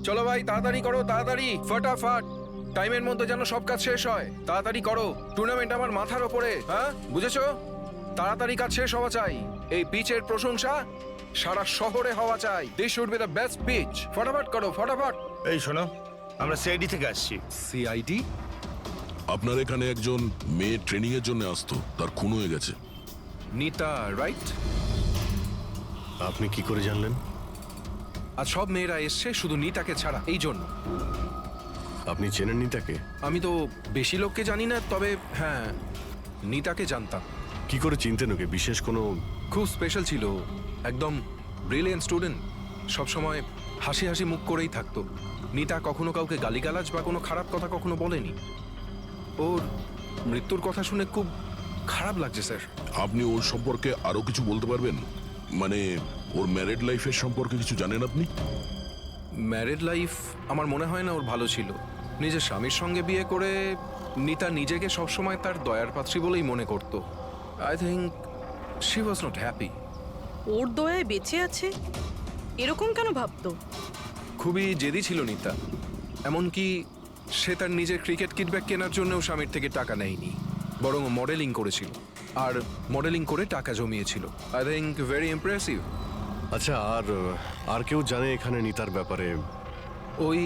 চলো ভাই, তাড়াতাড়ি করো, তাড়াতাড়ি, ফটাফট। টাইমের মধ্যে যেন সব কাজ শেষ হয়। তাড়াতাড়ি করো, টুর্নামেন্ট আমার মাথার ওপরে, হ্যাঁ বুঝেছো? তাড়াতাড়ি কাজ শেষ হওয়া চাই। এই পিচের প্রশংসা সারা শহরে হওয়া চাই। This should be the best pitch. ফটাফট করো, ফটাফট। এই শোনো, আমরা সিআইডি থেকে আসছি। সিআইডি? আপনার এখানে একজন মেয়ে ট্রেনিং এর জন্য আসতো, তার খুন হয়ে গেছে। নিতা, রাইট? আপনি কি করে জানলেন? আর সব মেয়েরা এসছে শুধু নিতাকে ছাড়া, এই জন্য। আপনি চেনেন নিতাকে? আমি তো বেশি লোককে জানি না, তবে হ্যাঁ নিতাকে জানতাম। কি করে চিনতেন ওকে? বিশেষ কোনো? খুব স্পেশাল ছিল, একদম ব্রিলিয়েন্ট স্টুডেন্ট, সবসময় হাসি হাসি মুখ করেই থাকতো। নিতা কখনো কাউকে গালিগালাজ বা কোনো খারাপ কথা কখনো বলেনি। ওর মৃত্যুর কথা শুনে খুব খারাপ লাগছে স্যার। আপনি ওর সম্পর্কে আরো কিছু বলতে পারবেন? মানে ওর ম্যারিড লাইফের সম্পর্কে কিছু জানেন আপনি? ম্যারিড লাইফ আমার মনে হয় না ওর ভালো ছিল। নিজের স্বামীর সঙ্গে বিয়ে করে নিতা নিজেকে সবসময় তার দয়ার পাত্রী বলেই মনে করতো। I think she was not happy. ওর দয়ায় বেঁচে আছে এরকম কেন ভাবতো? খুবই জেদি ছিল নিতা, এমনকি সে তার নিজের ক্রিকেট কিটব্যাগ কেনার জন্যও স্বামীর থেকে টাকা নেয়নি, বরং মডেলিং করেছিল আর মডেলিং করে টাকা জমিয়েছিল। I think very impressive. আচ্ছা, আর কেউ জানে এখানে নিতার ব্যাপারে? ওই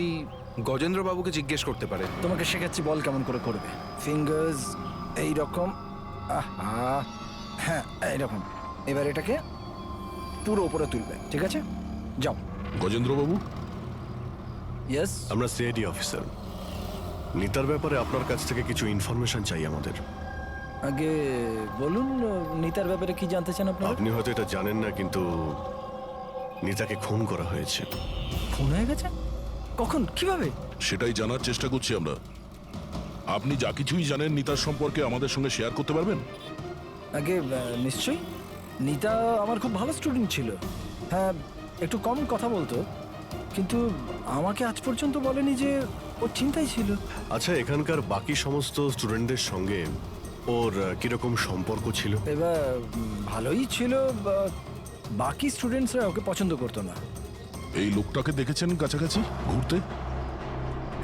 গজেন্দ্র বাবুকে জিজ্ঞেস করতে পারে। তোমাকে শেখাচ্ছি বল কেমন করে করবে। ফিঙ্গার্স এই রকম, হ্যাঁ এইরকম। এবার এটাকে পুরো উপরে তুলবে, ঠিক আছে? যাও। গজেন্দ্রবাবু, ইয়েস। আমরা সিআইডি অফিসার। নিতার ব্যাপারে আপনার কাছ থেকে কিছু ইনফরমেশন চাই আমাদের। আগে বলুন নিতার ব্যাপারে কি জানতে চান আপনারা? আপনি হয়তো এটা জানেন না, কিন্তু নিতাকে খুন করা হয়েছে। খুন হয়ে গেছে? কখন, কিভাবে? সেটাই জানার চেষ্টা করছি আমরা। আপনি যা কিছুই জানেন নিতার সম্পর্কে আমাদের সঙ্গে শেয়ার করতে পারবেন? আগে নিশ্চয়ই। নিতা আমার খুব ভালো স্টুডেন্ট ছিল। হ্যাঁ, একটু কম কথা বলতো, কিন্তু আমাকে আজ পর্যন্ত বলেনি যে ওর চিন্তাই ছিল। আচ্ছা, এখানকার বাকি সমস্ত স্টুডেন্টদের সঙ্গে ওর কিরকম সম্পর্ক ছিল? এবার ভালোই ছিল, বাকি স্টুডেন্টসরা ওকে পছন্দ করতো না। এই লোকটাকে দেখেছেন কাছাকাছি ঘুরতে?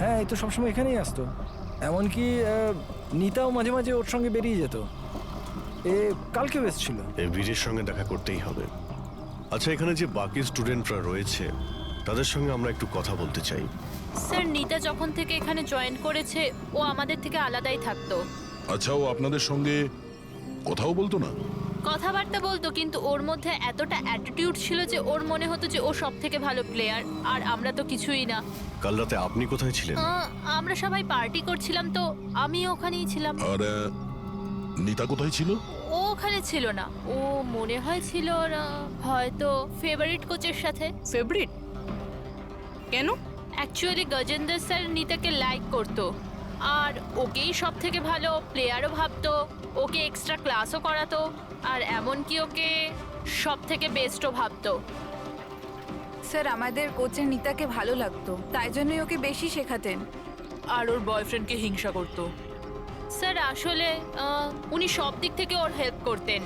হ্যাঁ, এই তো সবসময় এখানেই আসতো। এমনকি নিতাও মাঝে মাঝে ওর সঙ্গে বেরিয়ে যেত। কালকেও এসেছিল। এই বীরের সঙ্গে দেখা করতেই হবে। আচ্ছা, এখানে যে বাকি স্টুডেন্টরা রয়েছে তাদের সঙ্গে আমরা একটু কথা বলতে চাই। স্যার, নিতা যখন থেকে এখানে জয়েন করেছে ও আমাদের থেকে আলাদাই থাকতো। আচ্ছা, ও আপনাদের সঙ্গে কথাও বলতো না? কথাবার্তা বলতো, কিন্তু ওর মধ্যে এতটা অ্যাটিটিউড ছিল যে ওর মনে হতো যে ও সব থেকে ভালো প্লেয়ার, আর আমরা তো কিছুই না। কাল রাতে আপনি কোথায় ছিলেন? আমরা সবাই পার্টি করছিলাম, তো আমি ওখানেই ছিলাম। আর নিতা কোথায় ছিল? ও ওখানে ছিল না, ও মনে হয় ছিল হয়তো ফেভারিট কোচের সাথে। ফেভারিট? কেন? অ্যাকচুয়ালি গজেন্দ্র স্যার নিতাকে লাইক করতো, আর ওকেই সব থেকে ভালো প্লেয়ারও ভাবতো, ওকে এক্সট্রা ক্লাসও করাতো, আর এমনকি ওকে সব থেকে বেস্টও ভাবতো। স্যার, আমাদের কোচের নিতাকে ভালো লাগতো, তাই জন্যই ওকে বেশি শেখাতেন। আর ওর বয়ফ্রেন্ডকে হিংসা করতো। স্যার আসলে উনি সব দিক থেকে ওর হেল্প করতেন,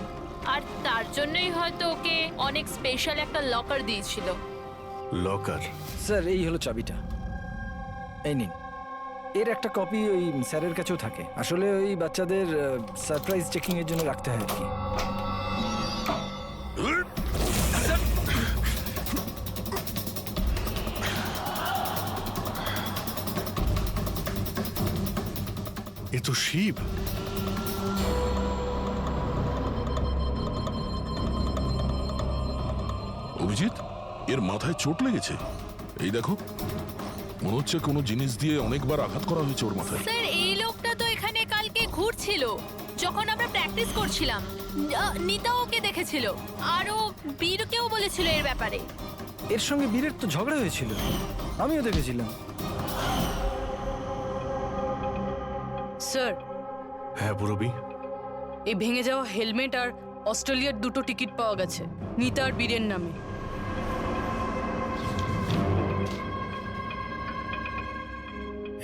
আর তার জন্যই হয়তো ওকে অনেক স্পেশাল একটা লকার দিয়েছিল। লকার? স্যার, এই হলো চাবিটা, এই নিন। এর একটা কপি ওই স্যারের কাছেও থাকে। আসলে ওই বাচ্চাদের সারপ্রাইজ চেকিং এর জন্য রাখতে হয় আর কি। এ তো শিব। অভিজিৎ, এর মাথায় চোট লেগেছে। এই দেখো, মনে হচ্ছে কোনো জিনিস দিয়ে অনেকবার আঘাত করা হয়েছে ওর মাথায়। স্যার, এই লোকটা তো এখানে কালকে ঘুরছিল যখন আমরা প্র্যাকটিস করছিলাম। নিতা ওকে দেখেছিল, আরও বীরকেও বলেছিল এর ব্যাপারে। এর সঙ্গে বীরের তো ঝগড়া হয়েছিল, আমিও দেখেছিলাম। স্যার, হ্যাঁ পুরবী? এই ভেঙে যাওয়া হেলমেট আর অস্ট্রেলিয়ার 2টো টিকিট পাওয়া গেছে নিতা আর বীরের নামে।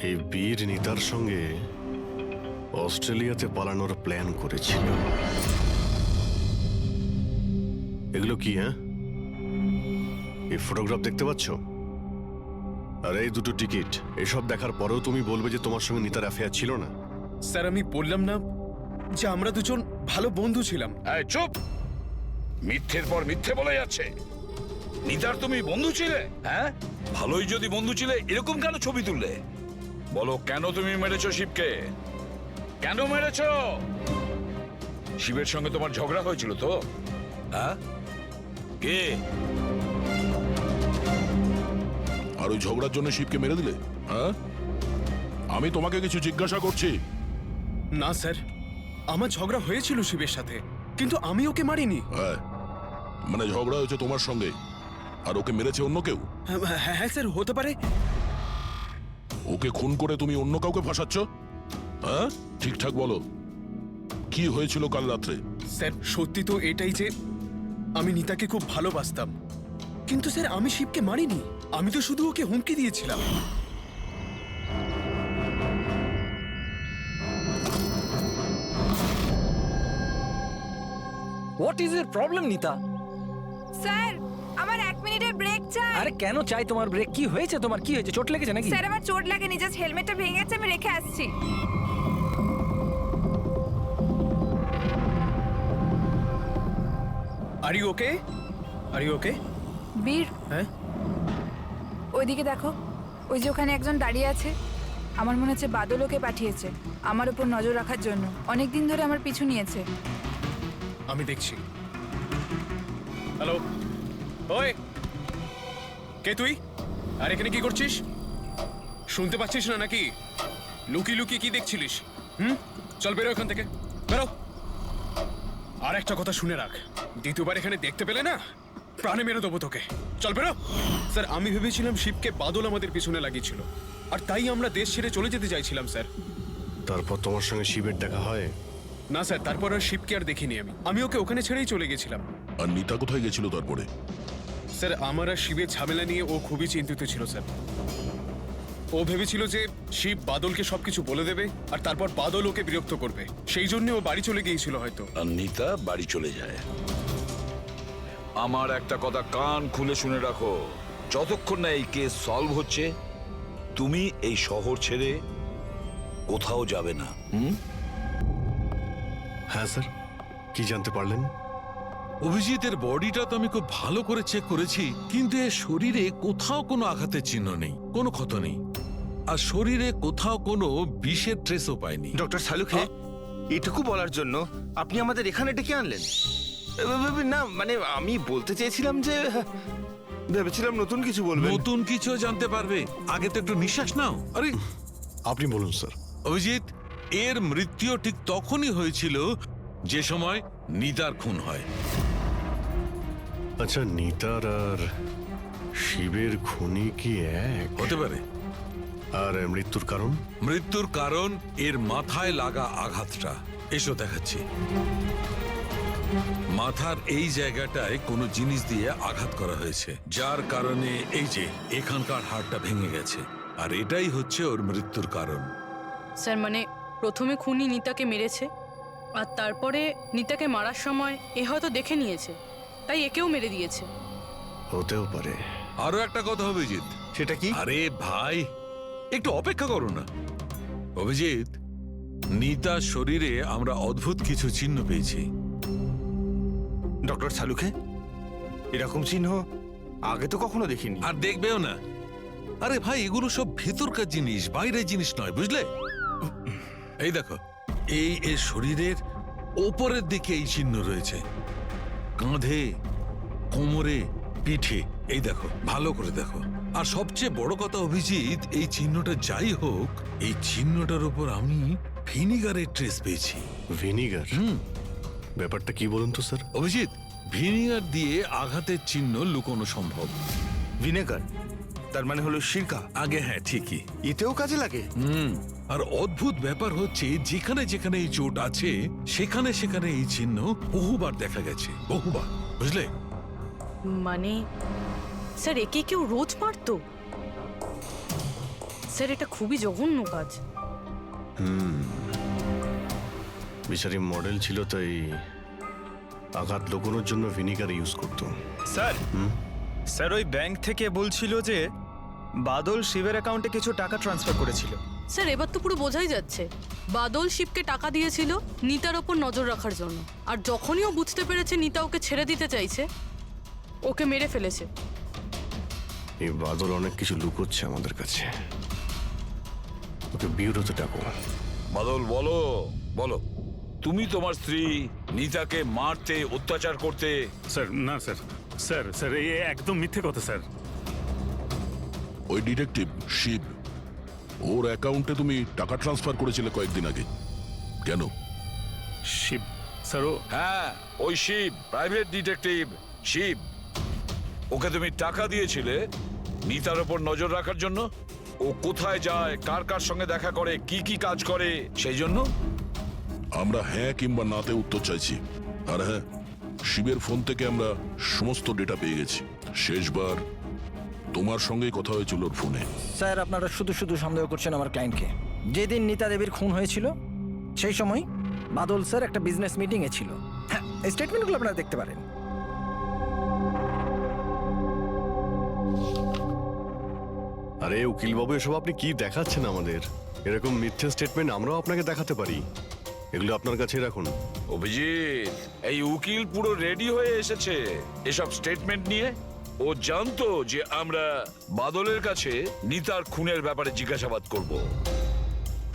এই বীর নিতার সঙ্গে অস্ট্রেলিয়াতে পালানোর প্ল্যান করেছিল। এগুলো কি? হ্যাঁ, এই ফটোগ্রাফ দেখতে পাচ্ছ? আর এই দুটো টিকিট এসব দেখার পরেও তুমি বলবে যে তোমার সঙ্গে নিতার অ্যাফেয়ার ছিল না? স্যার আমি বললাম না যে আমরা দুজন ভালো বন্ধু ছিলাম? এই চুপ! মিথ্যের পর মিথ্যে বলে যাচ্ছে। নিতার তুমি বন্ধু ছিলে? হ্যাঁ, ভালোই যদি বন্ধু ছিলে এরকম কেন ছবি তুললে? বলো, কেন তুমি মেরেছো শিবকে? কেন মেরেছো? শিবের সঙ্গে তোমার ঝগড়া হয়েছিল তো? হ্যাঁ, কে? আর ওই ঝগড়ার জন্য শিবকে মেরে দিলে? হ্যাঁ, আমি তোমাকে কিছু জিজ্ঞাসা করছি। না স্যার, আমার ঝগড়া হয়েছিল শিবের সাথে, কিন্তু আমি ওকে মারিনি। হ্যাঁ, মানে ঝগড়া হয়েছে তোমার সঙ্গে আর ওকে মেরেছে অন্য কেউ? হ্যাঁ হ্যাঁ স্যার, হতে পারে। ওকে খুন করে তুমি অন্য কাউকে ফাঁসাচ্ছ? হ্যাঁ, ঠিকঠাক বলো, কি হয়েছিল কাল রাত্রে? স্যার সত্যি তো এটাই যে আমি নিতাকে খুব ভালোবাসতাম, কিন্তু স্যার আমি শিবকে মারিনি। আমি তো শুধু ওকে হুমকি দিয়েছিলাম। হোয়াট ইজ এর প্রবলেম নিতা? স্যার আমার 1 মিনিটের ব্রেক চাই। আরে কেন চাই তোমার ব্রেক? কি হয়েছে তোমার? কি হয়েছে? চোট লেগেছে নাকি? স্যার আমার চোট লাগেনি, জাস্ট হেলমেটটা ভেঙে গেছে, আমি রেখে আসছি। Are you okay? Are you okay? Bir, হ্যাঁ, ওইদিকে দেখো, ওই যে ওখানে একজন দাঁড়িয়ে আছে। আমার মনে হচ্ছে বাদল ওকে পাঠিয়েছে আমার উপর নজর রাখার জন্য। অনেক দিন ধরে আমার পিছু নিয়েছে। আমি দেখছি। হ্যালো, ওই কে তুই? আর এখানে কি করছিস? শুনতে পাচ্ছিস না নাকি? লুকি লুকি কি দেখছিলিস? চল বেরো এখান থেকে, বেরো। আর একটা কথা শুনে রাখ, দ্বিতীয়বার এখানে দেখতে পেলে না প্রাণে মেরে দেবো তোকে। চল বেরো। স্যার আমি ভেবেছিলাম শিবকে বাদল আমাদের পিছনে লাগিয়েছিল, আর তাই আমরা দেশ ছেড়ে চলে যেতে চাইছিলাম স্যার। তারপর তোমার সঙ্গে শিবের দেখা হয়? না স্যার, তারপর আর শিবকে আর দেখিনি আমি ওকে ওখানে ছেড়েই চলে গেছিলাম। আর নিতা কোথায় গেছিল তারপরে? স্যার আমার আর শিবের ঝামেলা নিয়ে ও খুবই চিন্তিত ছিল স্যার। ও ভেবেছিল যে শিব বাদলকে সবকিছু বলে দেবে আর তারপর বাদল ওকে বিরক্ত করবে, সেই জন্য ও বাড়ি চলে গিয়েছিল হয়তো। আর নিতা বাড়ি চলে যায়। আমার একটা কথা কান খুলে শুনে রাখো, যতক্ষণ না এই কেস সলভ হচ্ছে তুমি এই শহর ছেড়ে কোথাও যাবে না। হ্যাঁ স্যার, কি জানতে পারলেন? অভিজিতের বডিটা তো আমি খুব ভালো করে চেক করেছি, কিন্তু এর শরীরে কোথাও কোনো আঘাতের চিহ্ন নেই, কোনো ক্ষত নেই, আর শরীরে কোথাও কোনো বিষের ট্রেসও পাইনি। ডক্টর সালুখে, এটুকু বলার জন্য আপনি আমাদের এখানে ডেকে আনলেন? না মানে আমি বলতে চেয়েছিলাম যে ভেবেছিলাম নতুন কিছু বলবেন। নতুন কিছু জানতে পারবে, আগে তো একটু নিঃশ্বাস নাও। আরে আপনি বলুন স্যার। অভিজিৎ, এর মৃত্যু ঠিক তখনই হয়েছিল যে সময় নিতার খুন হয়। আচ্ছা, নিতার আর শিবের খুনি কি এক? হতে পারে। আর মৃত্যুর কারণ? মৃত্যুর কারণ এর মাথায় লাগা আঘাতটা। এসো দেখাচ্ছি। মাথার এই জায়গাটায় কোনো জিনিস দিয়ে আঘাত করা হয়েছে, যার কারণে এই যে এখানকার হাড়টা ভেঙে গেছে, আর এটাই হচ্ছে ওর মৃত্যুর কারণ। স্যার মানে প্রথমে খুনি নিতাকে মেরেছে, আর তারপরে নিতাকে মারার সময় এ হয়তো দেখে নিয়েছে, তাই একেও মেরে দিয়েছে। হতেও পারে। আরো একটা কথা অভিজিৎ। সেটা কি? আরে ভাই, একটু অপেক্ষা করো না। অভিজিৎ, নিতার শরীরে আমরা অদ্ভুত কিছু চিহ্ন পেয়েছি। ডক্টর সালুখে, এরকম চিহ্ন আগে তো কখনো দেখিনি। আর দেখবেও না। আরে ভাই, এগুলো সব ভেতরকার জিনিস, বাইরের জিনিস নয়, বুঝলে? এই দেখো, এই এর শরীরের ওপরের দিকে এই চিহ্ন রয়েছে, কাঁধে, কোমরে, পিঠে। এই দেখো, ভালো করে দেখো। আর সবচেয়ে বড় কথা অভিজিৎ, এই চিহ্নটা যাই হোক, এই চিহ্নটার উপর আমি ভিনিগারের ট্রেস পেয়েছি। ভিনিগার? ব্যাপারটা কি বলুন তো স্যার। অভিজিৎ, ভিনিগার দিয়ে আঘাতের চিহ্ন লুকোনো সম্ভব। ভিনেগার তার মানে হলো সিরকা? আগে হ্যাঁ, ঠিকই। এতেও কাজে লাগে? আর অদ্ভুত ব্যাপার হচ্ছে, যেখানে যেখানে এই চোট আছে সেখানে সেখানে এই চিহ্ন বহুবার দেখা গেছে, বহুবার, বুঝলে? মানে স্যার একে কেউ রোজ মারতো? স্যার এটা খুবই জঘন্য কাজ। বিচারি মডেল ছিল, তাই আঘাত লুকোনোর জন্য ভিনিগার ইউজ করতো। স্যার, স্যার ওই ব্যাংক থেকে বলছিল যে বাদল শিবের অ্যাকাউন্টে কিছু টাকা ট্রান্সফার করেছিল। স্যার এবার তো পুরো বোঝাই যাচ্ছে বাদল শিবকে টাকা দিয়েছিল নিতার ওপর নজর রাখার জন্য, আর যখনই ও বুঝতে পেরেছে নিতা ওকে ছেড়ে দিতে চাইছে ওকে মেরে ফেলেছে। এই বাদল অনেক কিছু লুকোচ্ছে আমাদের কাছে। ওকে বিউরোতে ডাকো। বাদল বলো বলো, তুমি তোমার স্ত্রী নিতাকে মারতে, অত্যাচার করতে। স্যার না স্যার, স্যার স্যার এই একদম মিথ্যে কথা স্যার। ওই ডিটেকটিভ শিব, ওর অ্যাকাউন্টে তুমি টাকা ট্রান্সফার করেছিলে কয়েকদিন আগে, কেন? শিব স্যার ও হ্যাঁ, ওই শিব, প্রাইভেট ডিটেকটিভ শিব। ওকে তুমি টাকা দিয়েছিলে নিতার ওপর নজর রাখার জন্য। ও কোথায় যায়, কার কার সঙ্গে দেখা করে, কি কি কাজ করে, সেই জন্য। আমরা হ্যাঁ কিংবা নাতে উত্তর চাইছি। আর হ্যাঁ, শিবের ফোন থেকে আমরা সমস্ত ডেটা পেয়ে গেছি। শেষবার তোমার সঙ্গেই কথা হয়েছিল ওর ফোনে। স্যার আপনারা শুধু শুধু সন্দেহ করছেন আমার ক্লায়েন্টকে। যেদিন নিতা দেবীর খুন হয়েছিল সেই সময় বাদল স্যার একটা বিজনেস মিটিংয়ে ছিল। হ্যাঁ, এই স্টেটমেন্টগুলো আপনারা দেখতে পারেন। আরে উকিলবাবু, এসব আপনি কি দেখাচ্ছেন আমাদের? এরকম মিথ্যে স্টেটমেন্ট আমরাও আপনাকে দেখাতে পারি। এগুলো আপনার কাছে রাখুন। অভিজিৎ, এই উকিল পুরো রেডি হয়ে এসেছে এসব স্টেটমেন্ট নিয়ে। ও জানতো যে আমরা বাদলের কাছে নিতার খুনের ব্যাপারে জিজ্ঞাসাবাদ করব।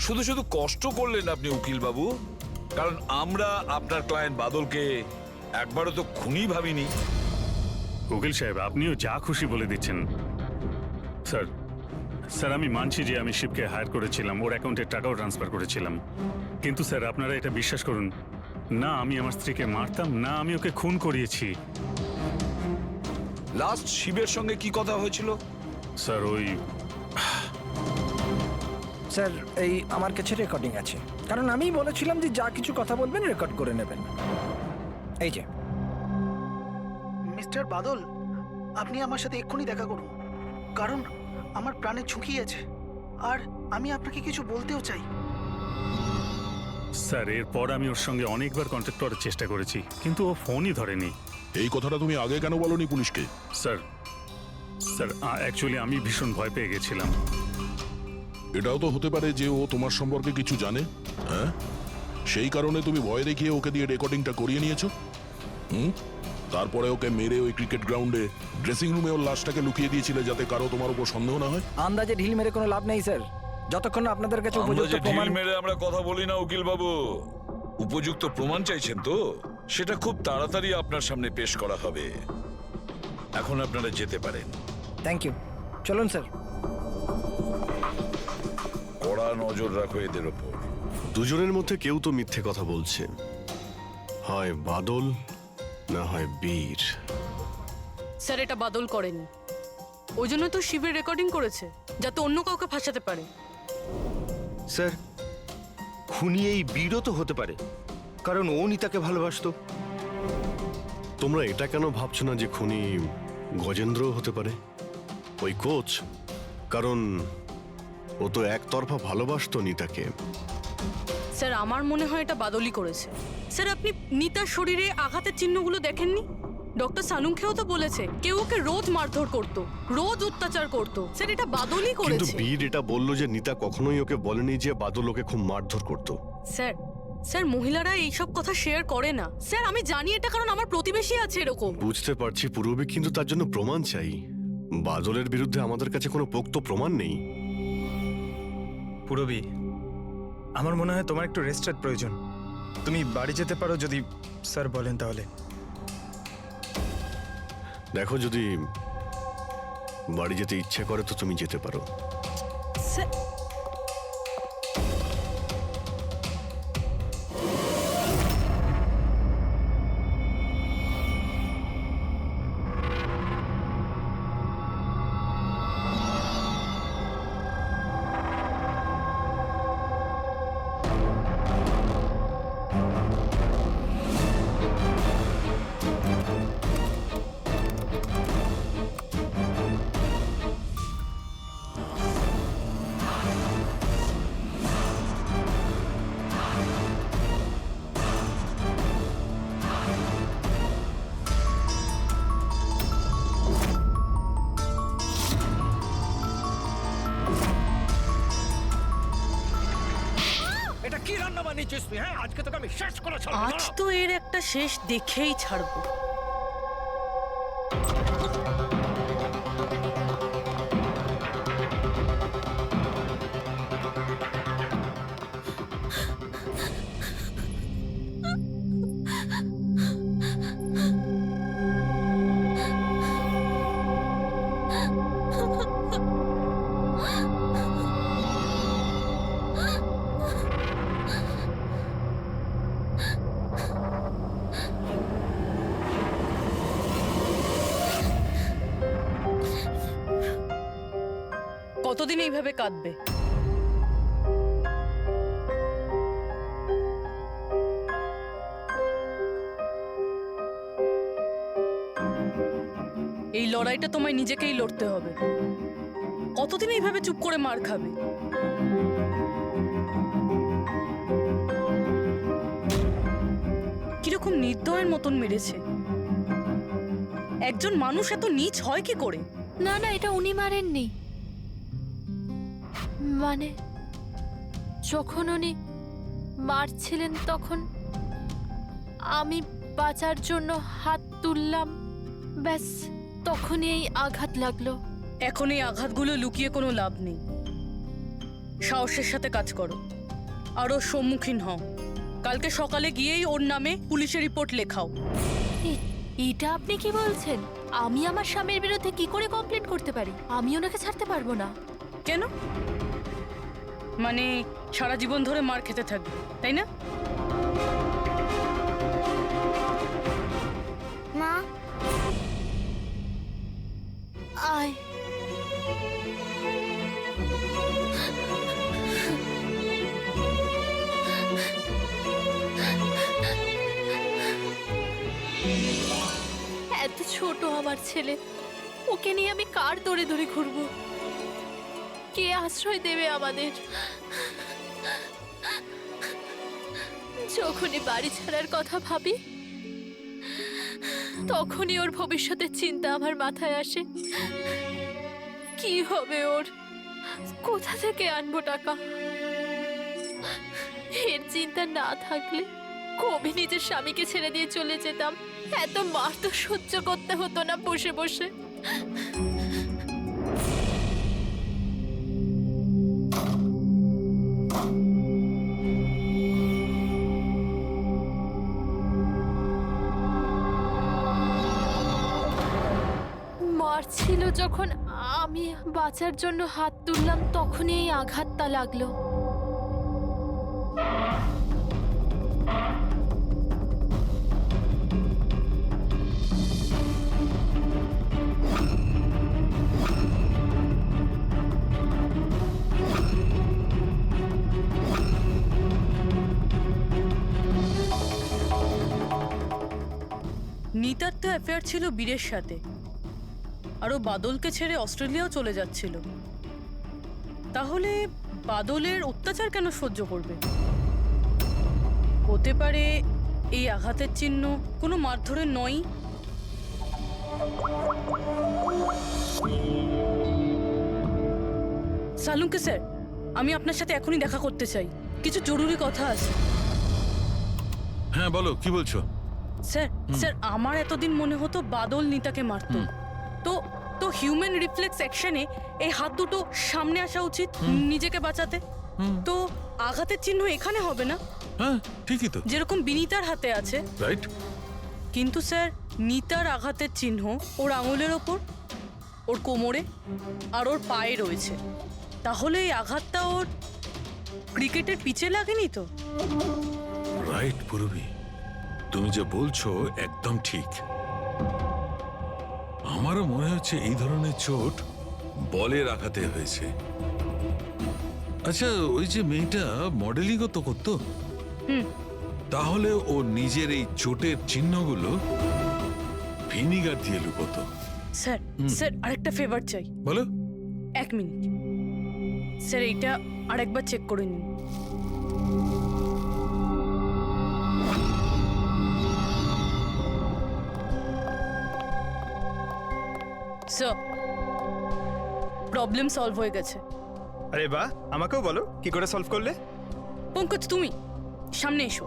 শুধু শুধু কষ্ট করলেন আপনি উকিল বাবু, কারণ আমরা আপনার ক্লায়েন্ট বাদলকে একবারও তো খুনি ভাবিনি। উকিল সাহেব আপনিও যা খুশি বলে দিচ্ছেন। স্যার স্যার আমি মানছি যে আমি শিবকে হায়ার করেছিলাম, ওর অ্যাকাউন্টে টাকাও ট্রান্সফার করেছিলাম, কিন্তু স্যার আপনারা এটা বিশ্বাস করুন না, আমি আমার স্ত্রীকে মারতাম না, আমি ওকে খুন করিয়েছি। লাস্ট শিবের সঙ্গে কি কথা হয়েছিল? স্যার ওই স্যার এই আমার কাছে রেকর্ডিং আছে, কারণ আমিই বলেছিলাম যে যা কিছু কথা বলবেন রেকর্ড করে নেবেন। এই যে মিস্টার বাদল, আপনি আমার সাথে এক্ষুনি দেখা করুন, কারণ আমার প্রাণে ঝুঁকি আছে আর আমি আপনাকে কিছু বলতেও চাই। স্যার এরপর আমি ওর সঙ্গে অনেকবার কন্ট্যাক্ট করার চেষ্টা করেছি, কিন্তু ও ফোনই ধরেনি। এই কথাটা তুমি আগে কেন বলনি পুলিশকে? স্যার স্যার অ্যাকচুয়ালি আমি ভীষণ ভয় পেয়ে গেছিলাম। এটাও তো হতে পারে যে ও তোমার সম্পর্কে কিছু জানে। হ্যাঁ, সেই কারণে তুমি ভয় দেখিয়ে ওকে দিয়ে রেকর্ডিংটা করিয়ে নিয়েছো। তারপরে ওকে মেরে ওই ক্রিকেট গ্রাউন্ডে ড্রেসিং রুমে ওর লাশটাকে লুকিয়ে দিয়েছিলে যাতে কারো তোমার উপর সন্দেহ না হয়। আন্দাজে ঢিল মেরে কোনো লাভ নেই স্যার, যতক্ষণ না আপনাদের কাছে উপযুক্ত প্রমাণ। ঢিল মেরে আমরা কথা বলি না উকিল বাবু। উপযুক্ত প্রমাণ চাইছেন তো, সেটা খুব তাড়াতাড়ি আপনার সামনে পেশ করা হবে। এখন আপনারা যেতে পারেন। থ্যাংক ইউ, চলুন স্যার। কড়া নজর রাখো এদের ওপর। দুজনের মধ্যে কেউ তো মিথ্যে কথা বলছে, হয় বাদল না হয় বীর। স্যার এটা বাদল করেনি, ওই জন্য তো শিবের রেকর্ডিং করেছে যাতে অন্য কাউকে ফাঁসাতে পারে। স্যার খুনি এই বীরও তো হতে পারে, কারণ ও নিতাকে ভালোবাসতো। তোমরা এটা কেন ভাবছো না যে খুনি গজেন্দ্র হতে পারে, ওই কোচ? কারণ ও তো একতরফা ভালোবাসতো নিতাকে। স্যার আমার মনে হয় এটা বাদলই করেছে। স্যার আপনি নিতার শরীরে আঘাতের চিহ্নগুলো দেখেননি? ডক্টর সানুংখেও তো বলেছে কেউ ওকে রোজ মারধর করতো, রোজ অত্যাচার করতো। স্যার এটা বাদলই কিন্তু করেছে। বীর এটা বললো যে নিতা কখনোই ওকে বলেনি যে বাদল ওকে খুব মারধর করতো। স্যার স্যার মহিলারা এইসব কথা শেয়ার করে না। স্যার আমি জানি এটা, কারণ আমার প্রতিবেশী আছে এরকম। বুঝতে পারছি পূর্ববী, কিন্তু তার জন্য প্রমাণ চাই। বাদলের বিরুদ্ধে আমাদের কাছে কোনো পোক্ত প্রমাণ নেই। পুরবী, আমার মনে হয় তোমার একটু রেস্টের প্রয়োজন। তুমি বাড়ি যেতে পারো যদি স্যার বলেন তাহলে। দেখো, যদি বাড়ি যেতে ইচ্ছে করে তো তুমি যেতে পারো। স্যার না বানিয়েছিস তুই? হ্যাঁ, আজকে তোকে আমি শেষ করে ছাড়বো। আজ তো এর একটা শেষ দেখেই ছাড়বো। কতদিন এইভাবে কাঁদবে? এই লড়াইটা তোমায় নিজেকেই লড়তে হবে। কতদিন এইভাবে চুপ করে মার খাবে? কিরকম নির্দয়ের মতন মেরেছে। একজন মানুষ এত নীচ হয় কি করে? না না, এটা উনি মারেননি। মানে যখন উনি মারছিলেন তখন আমি বাঁচার জন্য হাত তুললাম, ব্যাস তখনই এই আঘাত লাগলো। এখন এই আঘাতগুলো লুকিয়ে কোনো লাভ নেই। সাহসের সাথে কাজ করো, আরও সম্মুখীন হও। কালকে সকালে গিয়েই ওর নামে পুলিশের রিপোর্ট লেখাও। এটা আপনি কি বলছেন? আমি আমার স্বামীর বিরুদ্ধে কি করে কমপ্লেন করতে পারি? আমি ওনাকে ছাড়তে পারবো না। কেন? মানে সারা জীবন ধরে মার খেতে থাকবে, তাই না? মা আয়। এত ছোট আমার ছেলে, ওকে নিয়ে আমি কার দৌড়ে দৌড়ে ঘুরবো? কে আশ্রয় দেবে আমাদের? যখনই বাড়ি ছাড়ার কথা ভাবি তখনই ওর ভবিষ্যতের চিন্তা আমার মাথায় আসে। কি হবে ওর? কোথা থেকে আনবো টাকা? এর চিন্তা না থাকলে কবে নিজের স্বামীকে ছেড়ে দিয়ে চলে যেতাম। এত মার তো সহ্য করতে হতো না বসে বসে। মারছিল যখন আমি বাঁচার জন্য হাত তুললাম তখনই এই আঘাতটা লাগলো। নিতার তো অ্যাফেয়ার ছিল বীরের সাথে, আর ও বাদলকে ছেড়ে অস্ট্রেলিয়াও চলে যাচ্ছিল। তাহলে বাদলের অত্যাচার কেন সহ্য করবে? হতে পারে এই আঘাতের চিহ্ন কোনো মারধরের নয়। সালুঙ্কে স্যার, আমি আপনার সাথে এখনই দেখা করতে চাই, কিছু জরুরি কথা আছে। হ্যাঁ বলো, কি বলছো? স্যার স্যার আমার এতদিন মনে হতো বাদল নিতাকে মারতো। তো তো হিউম্যান রিফ্লেক্স অ্যাকশনে এই হাত দুটো সামনে আসা উচিত নিজেকে বাঁচাতে। তো আঘাতের চিহ্ন এখানে হবে না? হ্যাঁ ঠিকই তো, যেরকম বিনীতার হাতে আছে, রাইট? কিন্তু স্যার নিতার আঘাতের চিহ্ন ওর আঙুলের ওপর, ওর কোমরে আর ওর পায়ে রয়েছে। তাহলে এই আঘাতটা ওর ক্রিকেটের পিচে লাগেনি তো? রাইট পূরবী, তুমি যে বলছো একদম ঠিক। আমারও মনে হচ্ছে এই ধরনের চোট বলের আঘাতে হয়েছে। আচ্ছা, ওই যে মেয়েটা মডেলিংও তো করতো, তাহলে ও নিজের এই চোটের চিহ্নগুলো ভিনিগার দিয়ে লুকোতো। স্যার স্যার আরেকটা ফেভার চাই। বলো। 1 মিনিট স্যার, এইটা আরেকবার চেক করে নিন। স্যার, প্রবলেম সলভ হয়ে গেছে। আরে বাহ, আমাকেও বলো কি করে সলভ করলে। পঙ্কজ তুমি সামনে এসো।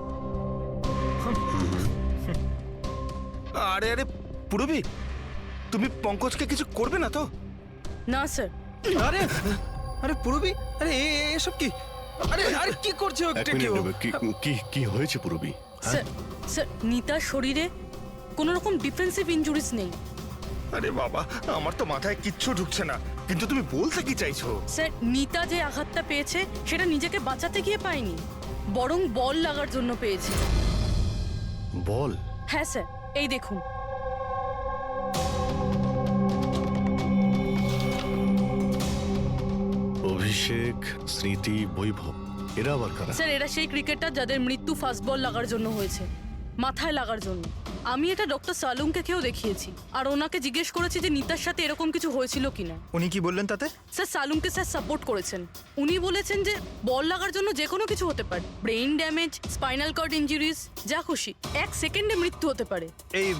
আরে আরে পুরবি, তুমি পঙ্কজকে কিছু করবে না তো? না স্যার। আরে আরে পুরবি, আরে এসব কি? আরে আরে কি করছো? এক মিনিট নেবে। কি কি হয়েছে পুরবি? স্যার স্যার নিতার শরীরে কোনো রকম ডিফেন্সিভ ইনজুরিস নেই। আরে বাবা, আমার তো মাথায় কিচ্ছু ঢুকছে না, কিন্তু তুমি বলতে কি চাইছো? স্যার নিতা যে আঘাতটা পেয়েছে সেটা নিজেকে বাঁচাতে গিয়ে পায়নি, বরং বল লাগার জন্য পেয়েছে। বল? হ্যাঁ স্যার, এই দেখুন। অভিষেক, স্মৃতি, বৈভব, এরা আবার কারা? স্যার এরা সেই ক্রিকেটার যাদের মৃত্যু ফাস্ট বল লাগার জন্য হয়েছে, মাথায় লাগার জন্য। আমি এটা ডক্টর সালুংকে খেয়েও দেখিয়েছি, আর ওনাকে জিজ্ঞেস করেছি যে নিতার সাথে এরকম কিছু হয়েছিল কিনা। উনি কি বললেন তাতে? স্যার সালুংকে স্যার সাপোর্ট করেছেন। উনি বলেছেন যে বল লাগার জন্য যে কোনো কিছু হতে পারে, brain damage, spinal cord injuries, যা খুশি, 1 সেকেন্ডে মৃত্যু হতে পারে। এই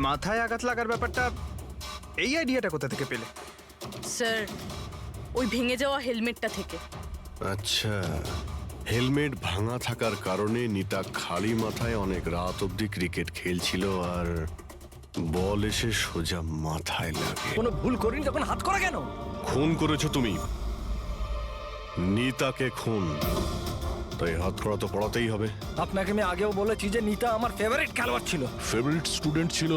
মাথায় আঘাত লাগার ব্যাপারটা, এই আইডিয়াটা কোথা থেকে পেলে? স্যার ওই ভেঙে যাওয়া হেলমেটটা থেকে। আচ্ছা, হেলমেট ভাঙা থাকার কারণে নিতা খালি মাথায় অনেক রাত অবধি ক্রিকেট খেলছিল, আর বল এসে সোজা মাথায় লাগে। কোনো ভুল করিনি তখন হাত করা কেন? খুন করেছো তুমি, নিতাকে খুন, তাই হাত করা তো পড়াতেই হবে। আপনাকে আমি আগেও বলেছি যে নিতা আমার ফেভারিট খেলোয়াড় ছিল। ফেভারিট স্টুডেন্ট ছিল,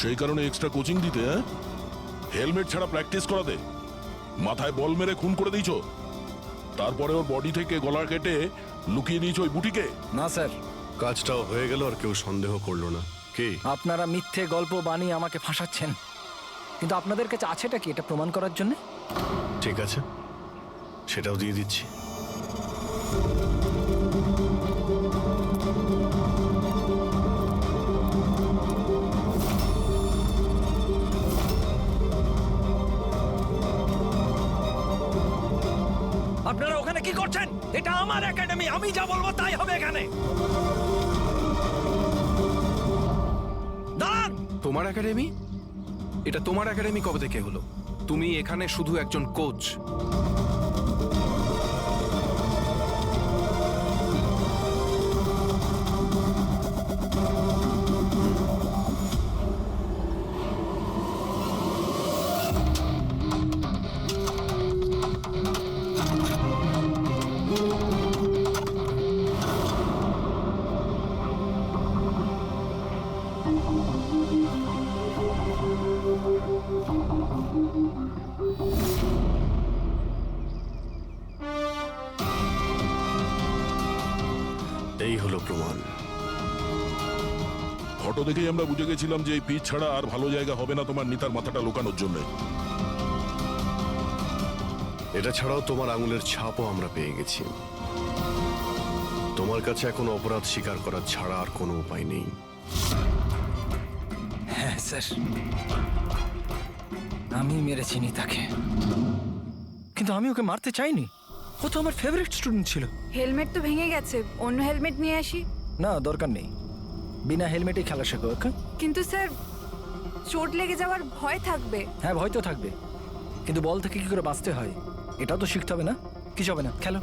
সেই কারণে এক্সট্রা কোচিং দিতে, হ্যাঁ? হেলমেট ছাড়া প্র্যাকটিস করাতে, মাথায় বল মেরে খুন করে দিয়েছো, তারপরে ওর বডি থেকে গলা কেটে লুকিয়ে দিয়েছো ওই বুটিকে। না স্যার, কাজটাও হয়ে গেল আর কেউ সন্দেহ করলো না। কি আপনারা মিথ্যে গল্প বানিয়ে আমাকে ফাঁসাচ্ছেন, কিন্তু আপনাদের কাছে আছেটা কি এটা প্রমাণ করার জন্য? ঠিক আছে, সেটাও দিয়ে দিচ্ছি। আপনারা ওখানে কি করছেন? এটা আমার একাডেমি, আমি যা বলবো তাই হবে এখানে। দাঁড়ান! তোমার একাডেমি? এটা তোমার একাডেমি কবে থেকে হলো? তুমি এখানে শুধু একজন কোচ। এই হলো প্রমাণ। ফটো দেখেই আমরা বুঝে গেছিলাম যে এই পিচ ছাড়া আর ভালো জায়গা হবে না তোমার নিতার মাথাটা লুকানোর জন্য। এটা ছাড়াও তোমার আঙুলের ছাপও আমরা পেয়ে গেছি। তোমার কাছে এখন অপরাধ স্বীকার করা ছাড়া আর কোনো উপায় নেই। হ্যাঁ স্যার, আমি মেরেছি নিতাকে, কিন্তু আমি ওকে মারতে চাইনি। ও তো আমার ফেভারিট স্টুডেন্ট ছিল। হেলমেট তো ভেঙে গেছে, অন্য হেলমেট নিয়ে আসি। না, দরকার নেই, বিনা হেলমেটে খেলা শেখো। ওকে? কিন্তু স্যার চোট লেগে যাওয়ার ভয় থাকবে। হ্যাঁ, ভয় তো থাকবে, কিন্তু বল থেকে কি করে বাঁচতে হয় এটাও তো শিখতে হবে না? কিছু হবে না, খেলো।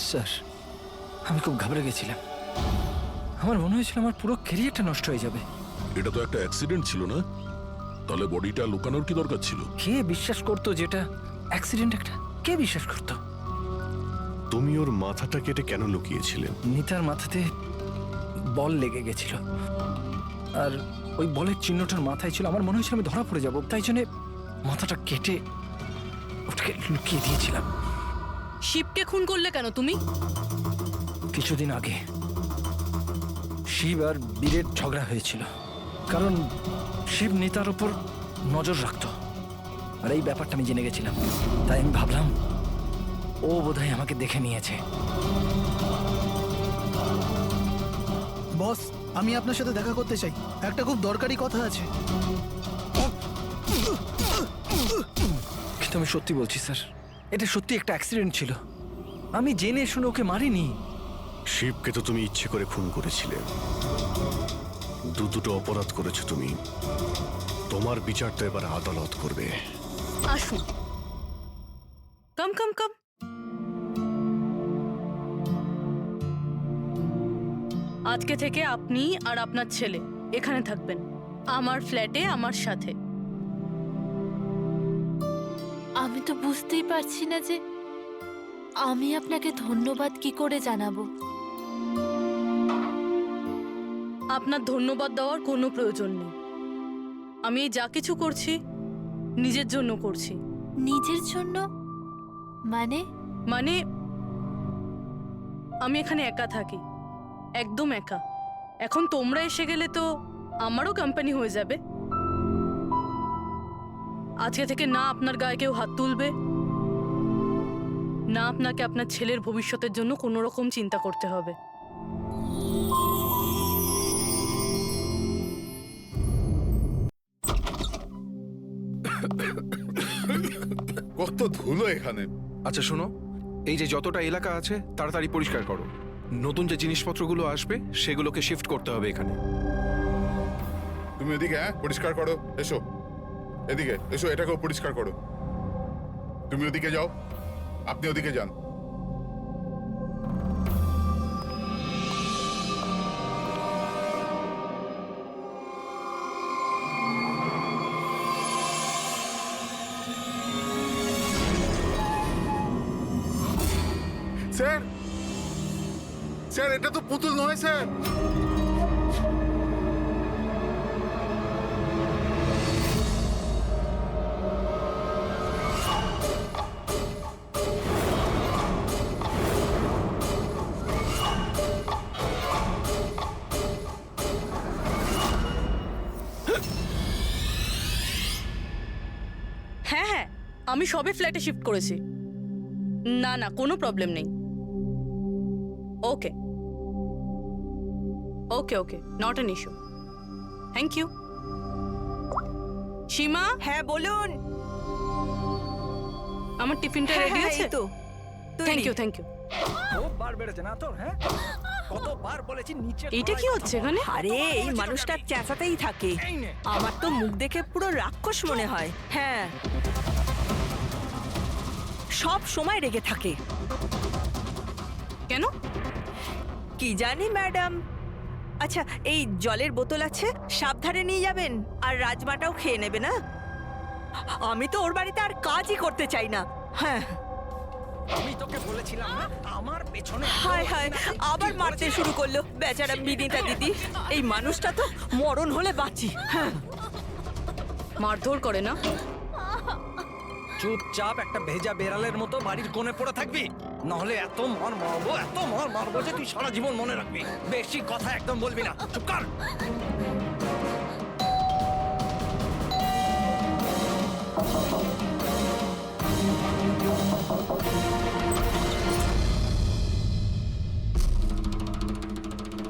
স্যার, আমি খুব ঘাবড়ে গেছিলাম। আমার মনে হয়েছিল আমার পুরো ক্যারিয়ারটা নষ্ট হয়ে যাবে। এটা তো একটা অ্যাক্সিডেন্ট ছিল না? তাহলে বডিটা লুকানোর কি দরকার ছিল? কে বিশ্বাস করতো যেটা অ্যাক্সিডেন্ট একটা? কে বিশ্বাস করতো? তুমি ওর মাথাটা কেটে কেন লুকিয়েছিলে? নিতার মাথাতে বল লেগে গেছিল, আর ওই বলের চিহ্নটার মাথায় ছিল। আমার মনে হয়েছিল আমি ধরা পড়ে যাব, তাই জন্য মাথাটা কেটে ওটাকে লুকিয়ে দিয়েছিলাম। শিবকে খুন করলে কেন তুমি? কিছুদিন আগে শিব আর বীরের ঝগড়া হয়েছিল, কারণ শিব নিতার উপর নজর রাখতো, আর এই ব্যাপারটা আমি জেনে গেছিলাম। তাই আমি ভাবলাম ও বোধহয় আমাকে দেখে নিয়েছে। বস, আমি আপনার সাথে দেখা করতে চাই, একটা খুব দরকারি কথা আছে। তো আমি সত্যি বলছি স্যার, এটা সত্যি একটা অ্যাক্সিডেন্ট ছিল। আমি জেনে শুনে ওকে মারিনি। শিবকে তো তুমি ইচ্ছে করে খুন করেছিলে। দুটো অপরাধ করেছো তুমি। তোমার বিচার তো এবার আদালত করবে। আসুন, কাম কাম কাম। আজকে থেকে আপনি আর আপনার ছেলে এখানে থাকবেন, আমার ফ্ল্যাটে আমার সাথে। আমি তো বুঝতেই পারছি না যে আমি আপনাকে ধন্যবাদ কি করে জানাবো। আপনার ধন্যবাদ দেওয়ার কোনো প্রয়োজন নেই। আমি এই যা কিছু করছি নিজের জন্য করছি। নিজের জন্য মানে? মানে আমি এখানে একা থাকি, একদম একা। এখন তোমরা এসে গেলে তো আমারও কোম্পানি হয়ে যাবে। আজকে থেকে না আপনার গায়ে কেউ হাত তুলবে, না আপনাকে আপনার ছেলের ভবিষ্যতের জন্য কোনো রকম চিন্তা করতে হবে। কত ধুলো এখানে। আচ্ছা শোনো, এই যে যতটা এলাকা আছে তাড়াতাড়ি পরিষ্কার করো। নতুন যে জিনিসপত্রগুলো আসবে সেগুলোকে শিফট করতে হবে এখানে। তুমি এদিকে পরিষ্কার করো। এসো এদিকে এসো, এটাকেও পরিষ্কার করো। তুমি ওদিকে যাও, আপনি ওদিকে যান। স্যার, স্যার এটা তো পুতুল নয় স্যার। হ্যাঁ হ্যাঁ, আমি সবে ফ্ল্যাটে শিফট করেছি। না না, কোনো প্রবলেম নেই। Okay okay okay, not an issue. Thank you. Seema. হ্যাঁ বলুন। আমার টিফিনটা হ্যাঁ, রেডি হ্যাঁ, আছে এই তো থ্যাংক ইউ থ্যাংক ইউ। খুব বার বেড়েছে না তোর? হ্যাঁ, কতবার বলেছি নিচে। এইটা কি হচ্ছে এখানে? আরে এই মানুষটা চেঁচাতেই থাকে। আমার তো মুখ দেখে পুরো রাক্ষস মনে হয়। হ্যাঁ, সব সময় রেগে থাকে। কেন? কি জানি ম্যাডাম। আচ্ছা, এই জলের বোতল আছে, সাবধানে নিয়ে যাবেন। আর রাজমাটাও খেয়ে নেবে না। আমি তো ওর বাড়িতে আর কাজই করতে চাই না। হ্যাঁ, আমি তোকে বলেছিলাম না আমার পেছনে। হায় হায়, আবার মারতে শুরু করলো বেচারা বিনীতা দিদি। এই মানুষটা তো মরণ হলে বাঁচি। হ্যাঁ, মারধর করে না? চুপচাপ একটা ভেজা বেড়ালের মতো বাড়ির কোণে পড়ে থাকবি, নাহলে এত মার মারবো যে তুই সারা জীবন মনে রাখবি। বেশি কথা একদম বলবি না, চুপ কর।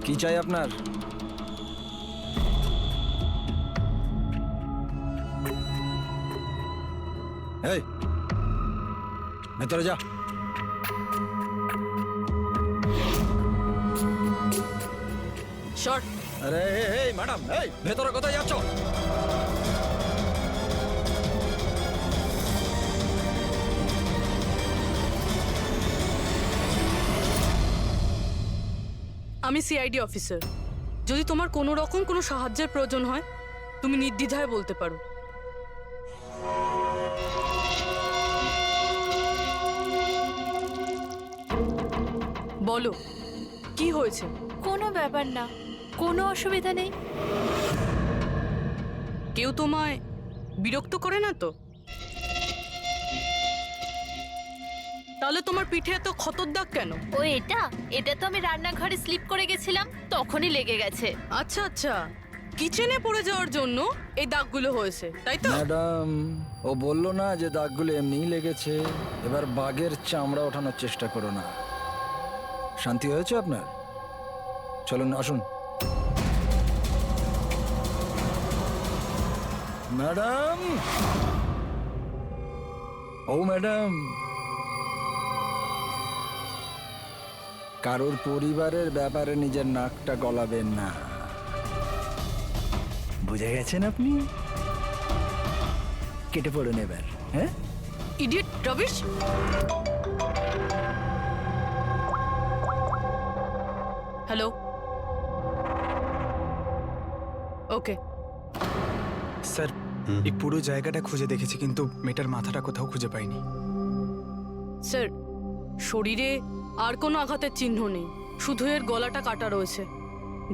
কি চাই আপনার? এই ভেতরে যা। শর্ট। আরে এই ম্যাডাম, এই ভেতরে কোথায় যাচ্ছ? আমি সিআইডি অফিসার। যদি তোমার কোনো রকম কোনো সাহায্যের প্রয়োজন হয় তুমি নির্দ্বিধায় বলতে পারো। বলো কি হয়েছে? কোনো ব্যাপার না, কোনো অসুবিধা নেই। কেউ তোমায় বিরক্ত করে না তো? তাহলে তোমার পিঠে এত ক্ষতর দাগ কেন? ও এটা এটা তো আমি রান্নাঘরে স্লিপ করে গেছিলাম, তখনই লেগে গেছে। আচ্ছা আচ্ছা, কিচেনে পড়ে যাওয়ার জন্য এই দাগগুলো হয়েছে, তাই তো? ম্যাডাম, ও বললো না যে দাগগুলো এমনিই লেগেছে। এবার বাঘের চামড়া ওঠানোর চেষ্টা করো না। শান্তি হয়েছে আপনার? চলুন আসুন। ম্যাডাম, ও ম্যাডাম, কারোর পরিবারের ব্যাপারে নিজের নাকটা গলাবেন না, বুঝে গেছেন আপনি? কেটে পড়ুন এবার। হ্যাঁ, ইডিয়েট রবিশ। হ্যালো, ওকে। স্যার এই পুরো জায়গাটা খুঁজে দেখেছি, কিন্তু মেয়েটার মাথাটা কোথাও খুঁজে পাইনি। স্যার, শরীরে আর কোনো আঘাতের চিহ্ন নেই, শুধু এর গলাটা কাটা রয়েছে।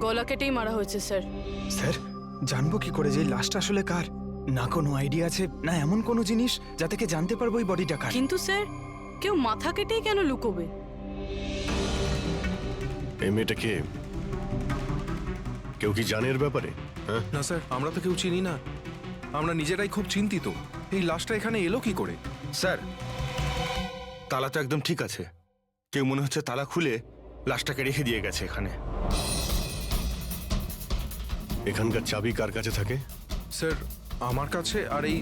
গলা কেটেই মারা হয়েছে স্যার। স্যার জানবো কি করে যে এই লাশটা আসলে কার? না কোনো আইডিয়া আছে, না এমন কোনো জিনিস যা থেকে জানতে পারবো এই বডিটা কার। কিন্তু স্যার, কেউ মাথা কেটেই কেন লুকোবে? এই মেয়েটা কে? কেউ কি জানে এর ব্যাপারে? হ্যাঁ, না স্যার, আমরা তো কেউ চিনি না। আমরা নিজেরাই খুব চিন্তিত। এই লাশটা এখানে এলো কি করে? স্যার, তালা তো একদম ঠিক আছে। কেউ মনে হচ্ছে তালা খুলে লাশটাকে রেখে দিয়ে গেছে এখানে। এখানকার চাবি কার কাছে থাকে? স্যার, আমার কাছে, আর এই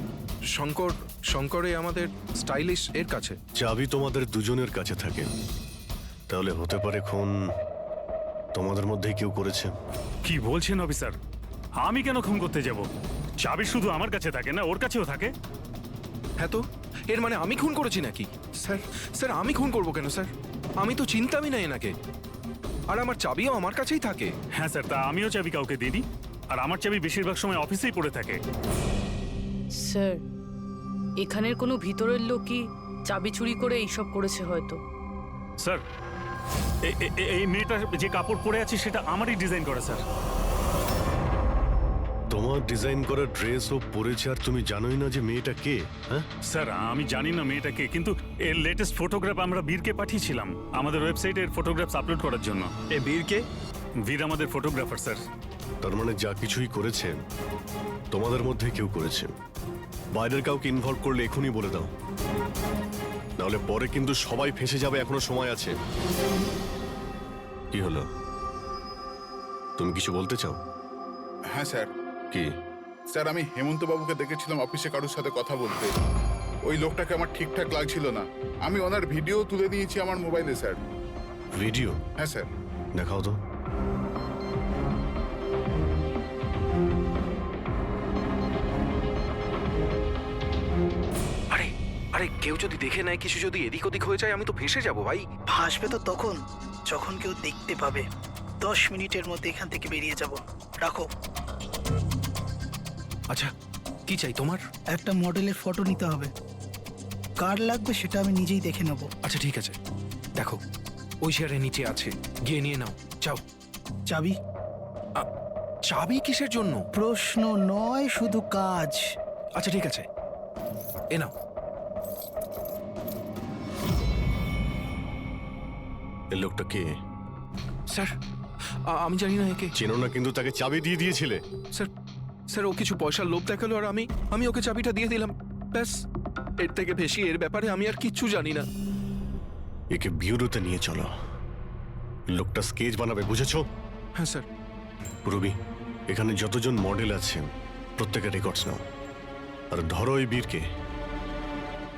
শঙ্করে আমাদের স্টাইলিশ এর কাছে। চাবি তোমাদের দুজনের কাছে থাকে, তাহলে হতে পারে খুন তোমাদের মধ্যেই কেউ করেছে। কি বলছেন অফিসার? আমি কেন খুন করতে যাব? চাবি শুধু আমার কাছে থাকে না, ওর কাছেও থাকে। হ্যাঁ, তো এর মানে আমি খুন করেছি নাকি? স্যার স্যার, আমি খুন করবো কেন স্যার? আমি তো চিন্তামই না এনাকে, আর আমার চাবিও আমার কাছেই থাকে। হ্যাঁ স্যার, তা আমিও চাবি কাউকে দিইনি, আর আমার চাবি বেশিরভাগ সময় অফিসেই পড়ে থাকে। স্যার, এখানের কোনো ভিতরের লোকই চাবি চুরি করে এইসব করেছে হয়তো। স্যার, এই মেয়েটা যে কাপড় পরে আছে সেটা আমারই ডিজাইন করা স্যার। তোমার ডিজাইন করা ড্রেস ও পরেছে, আর তুমি জানোই না যে মেয়েটা কে? হ্যাঁ স্যার, আমি জানি না মেয়েটাকে, কিন্তু এর লেটেস্ট ফটোগ্রাফ আমরা বীরকে পাঠিয়েছিলাম আমাদের ওয়েবসাইটে এর ফটোগ্রাফস আপলোড করার জন্য। এই বীরকে? বীর আমাদের ফটোগ্রাফার স্যার। তার মানে যা কিছুই করেছে তোমাদের মধ্যে কেউ করেছে। বাইরের কাউকে ইনভলভ করলে এখনই বলে দাও, নাহলে পরে কিন্তু সবাই ফেঁসে যাবে। এখনো সময় আছে। কি হলো, তুমি কিছু বলতে চাও? হ্যাঁ স্যার। কি? স্যার, আমি হেমন্ত বাবুকে দেখেছিলাম অফিসে কারোর সাথে কথা বলতে। ওই লোকটাকে আমার ঠিকঠাক লাগছিল না। আমি ওনার ভিডিও তুলে নিয়েছি আমার মোবাইলে স্যার। ভিডিও? হ্যাঁ স্যার। দেখাও তো। আরে আরে, কেউ যদি দেখে নেয়, কিছু যদি এদিক ওদিক হয়ে যায়, আমি তো ফেঁসে যাবো ভাই। ভাসবে তো তখন যখন কেউ দেখতে পাবে। 10 মিনিটের মধ্যে এখান থেকে বেরিয়ে যাব। রাখো। আচ্ছা, কি চাই তোমার? একটা মডেলের ফটো নিতে হবে। কার লাগবে সেটা আমি নিজেই দেখে নেব। আচ্ছা ঠিক আছে, দেখো ওই চেয়ারের নিচে আছে, গিয়ে নিয়ে নাও। যাও। চাবি? চাবি কিসের জন্য? প্রশ্ন নয়, শুধু কাজ। আচ্ছা ঠিক আছে, এ নাও। এই লোকটা কে? স্যার, আমি জানি না একে। চেনো না, কিন্তু তাকে চাবি দিয়ে দিয়েছিলে। স্যার স্যার, ও কিছু পয়সার লোভ দেখালো, আর আমি ওকে চাবিটা দিয়ে দিলাম, ব্যাস। এর থেকে বেশি এর ব্যাপারে আমি আর কিচ্ছু জানি না। একে বিউরোতে নিয়ে চলো, লোকটা স্কেচ বানাবে, বুঝেছো? হ্যাঁ স্যার। রবি, এখানে যতজন মডেল আছে প্রত্যেকের রেকর্ডস নাও, আর ধরো এই বীরকে।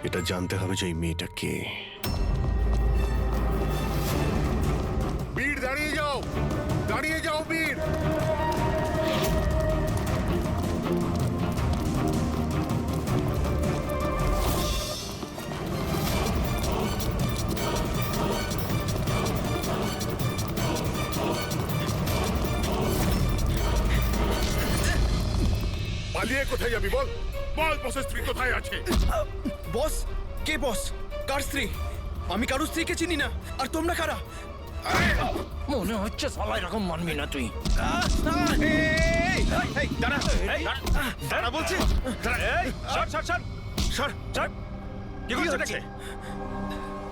এটা জানতে হবে যে এই মেয়েটা কে। বীর, দাঁড়িয়ে যাও, দাঁড়িয়ে যাও বীর। পালিয়ে কোথায় যাবি বল? বল, বসের স্ত্রী কোথায় আছে? বস? কে বস? কার স্ত্রী? আমি কারোর স্ত্রীকে চিনি না। আর তোমরা কারা? মনে হচ্ছে সবাই এরকম মানবি না তুই। দাঁড়া বলছি।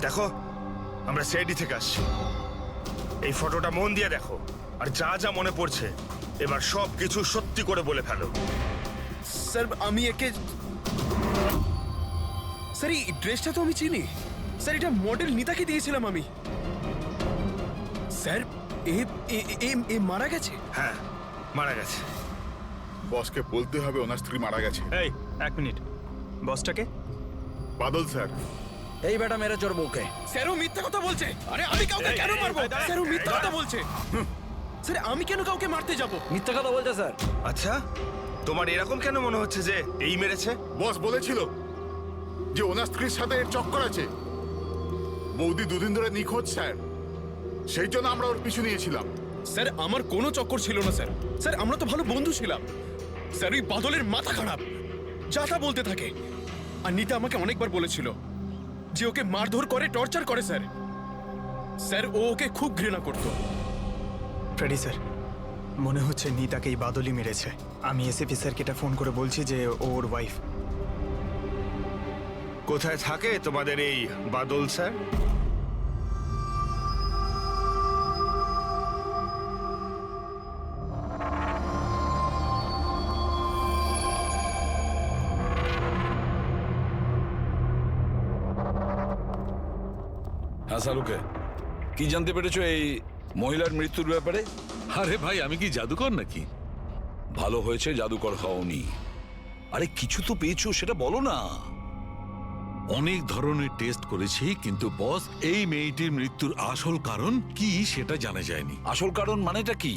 দেখো, আমরা সিআইডি থেকে আসছি। এই ফটোটা মন দিয়ে দেখো, আর যা যা মনে পড়ছে এবার সব কিছু সত্যি করে বলে ফেলো। স্যার, আমি একে, স্যার এই ড্রেসটা তো আমি চিনি স্যার। এটা মডেল নিতাকে দিয়েছিলাম আমি স্যার। এ মারা গেছে? হ্যাঁ, মারা গেছে। বসকে বলতে হবে ওনার স্ত্রী মারা গেছে। এই 1 মিনিট, বসটাকে? বাদল স্যার। এই বেটা মেরে চোর বউকে। স্যার ও মিথ্যা কথা বলছে। আরে আমি কাউকে কেন মারবো? স্যার ও মিথ্যা কথা বলছে। স্যার আমি কেন কাউকে মারতে যাব? মিথ্যা কথা বলছে স্যার। আচ্ছা তোমার এরকম কেন মনে হচ্ছে যে এই মেরেছে? বস বলেছিল যে ওনার স্ত্রীর সাথে এর চক্কর আছে। বৌদি দুদিন ধরে নিখোঁজ স্যার, সেই জন্য আমরা ওর পিছু নিয়েছিলাম। স্যার আমার কোনো চক্কর ছিল না স্যার। স্যার আমরা তো ভালো বন্ধু ছিলাম। স্যার ওই বাদলের মাথা খারাপ, যা তা বলতে থাকে। আর নিতা আমাকে অনেকবার বলেছিল যে ওকে মারধর করে, টর্চার করে স্যার। স্যার ও ওকে খুব ঘৃণা করতো। ফ্রেডি স্যার, মনে হচ্ছে নিতাকে এই বাদলই মেরেছে। আমি এসএপি স্যারকে এটা ফোন করে বলছি যে ওর ওয়াইফ। কোথায় থাকে তোমাদের এই বাদল স্যার? হ্যাঁ সালুকে, কি জানতে পেরেছো এই মহিলার মৃত্যুর ব্যাপারে? আরে ভাই আমি কি জাদুকর নাকি? ভালো হয়েছে জাদুকর হওনি। আরে কিছু তো পেয়েছো, সেটা বলো না। অনেক ধরনের টেস্ট করেছি, কিন্তু বস এই মেয়েটির মৃত্যুর আসল কারণ কি সেটা জানা যায়নি। আসল কারণ মানেটা কি?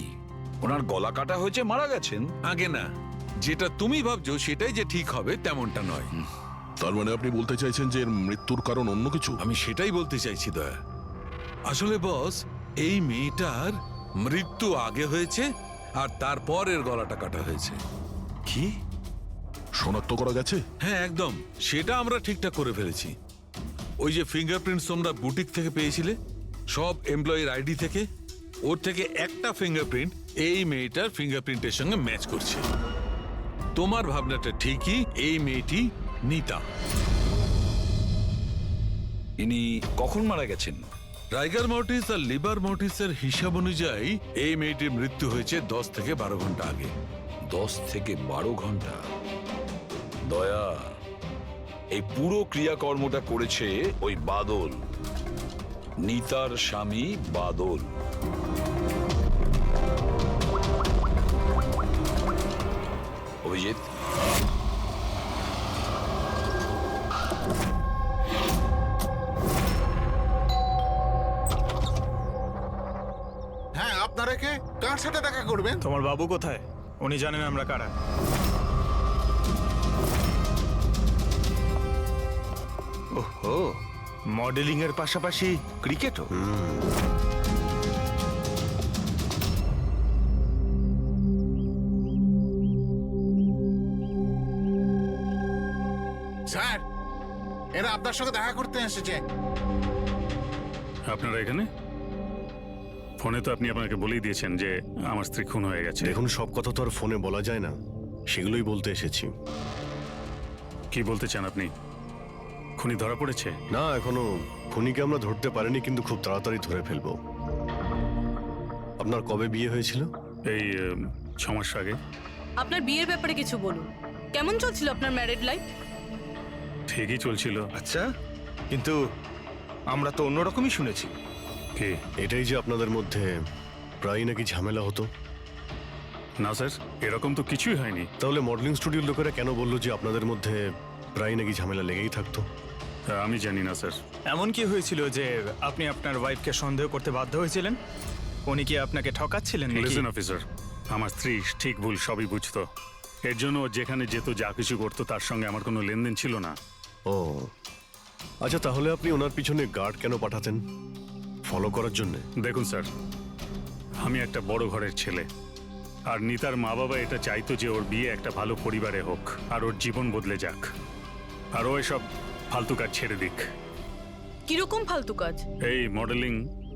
ওনার গলা কাটা হয়েছে, মারা গেছেন? আগে না, যেটা তুমি ভাবছো সেটাই যে ঠিক হবে তেমনটা নয়। তার মানে আপনি বলতে চাইছেন যে এর মৃত্যুর কারণ অন্য কিছু? আমি সেটাই বলতে চাইছি দয়া। আসলে বস এই মেয়েটার মৃত্যু আগে হয়েছে আর তারপর এর গলাটা কাটা হয়েছে। কি শনাক্ত করা গেছে? হ্যাঁ একদম, সেটা আমরা ঠিকঠাক করে ফেলেছি। ওই যে ফিঙ্গারপ্রিন্টস তোমরা বুটিক থেকে পেয়েছিলে, সব এমপ্লয়ির আইডি থেকে, ওর থেকে একটা ফিঙ্গারপ্রিন্ট এই মেয়েটার ফিঙ্গারপ্রিন্টের সঙ্গে ম্যাচ করছে। তোমার ভাবনাটা ঠিকই, এই মেয়েটি নিতা। ইনি কখন মারা গেছেন? রাইগার মর্টিস আর লিভার মর্টিসের হিসাব অনুযায়ী এই মেয়েটির মৃত্যু হয়েছে 10 থেকে 12 ঘন্টা আগে। 10 থেকে 12 ঘন্টা? দয়া, এই পুরো ক্রিয়াকর্মটা করেছে ওই বাদল, নিতার স্বামী বাদল। অভিজিৎ, হ্যাঁ, আপনারা কে? কার সাথে দেখা করবেন? তোমার বাবু কোথায়? উনি জানেন আমরা কারা। ওহো, মডেলিং এর পাশাপাশি ক্রিকেটও? স্যার, এরা আপনার সঙ্গে দেখা করতে এসেছে। আপনারা এখানে? ফোনে তো আপনি আপনাকে বলেই দিয়েছেন যে আমার স্ত্রী খুন হয়ে গেছে। দেখুন, সব কথা তো আর ফোনে বলা যায় না, সেগুলোই বলতে এসেছি। কি বলতে চান আপনি? খুনি ধরা পড়েছে? না, এখনো খুনিকে আমরা ধরতে পারিনি, কিন্তু খুব তাড়াতাড়ি ধরে ফেলবো। আপনার কবে বিয়ে হয়েছিল? এই 6 মাস আগে। আপনার বিয়ের ব্যাপারে কিছু বলুন। কেমন চলছিল আপনার ম্যারিড লাইফ? ঠিকই চলছিল। আচ্ছা, কিন্তু আমরা তো অন্যরকমই শুনেছি। কি? এটাই যে আপনাদের মধ্যে প্রায় নাকি ঝামেলা হতো? না স্যার, এরকম তো কিছুই হয়নি। তাহলে মডেলিং স্টুডিওর লোকেরা কেন বললো যে আপনাদের মধ্যে প্রায় নাকি ঝামেলা লেগেই থাকতো? আমি জানি না স্যার। এমন কি হয়েছিল যে আপনি আপনার ওয়াইফকে সন্দেহ করতে বাধ্য হয়েছিলেন? উনি কি আপনাকে ঠকাচ্ছিলেন নাকি? লিসেন অফিসার, আমার স্ত্রী ঠিক ভুল সবই বুঝতো। এর জন্য ও যেখানে যেত, যা কিছু করতো, তার সঙ্গে আমার কোনো লেনদেন ছিল না। ও আচ্ছা, তাহলে আপনি ওনার পিছনে গার্ড কেন পাঠাতেন? ফলো করার জন্য? দেখুন স্যার, আমি একটা বড় ঘরের ছেলে, আর নিতার মা বাবা এটা চাইতো যে ওর বিয়ে একটা ভালো পরিবারে হোক আর ওর জীবন বদলে যাক, আর ও এসব ফালতু কাজ ছেড়ে দিক। কিরকম ফালতু কাজ? এই মডেলিং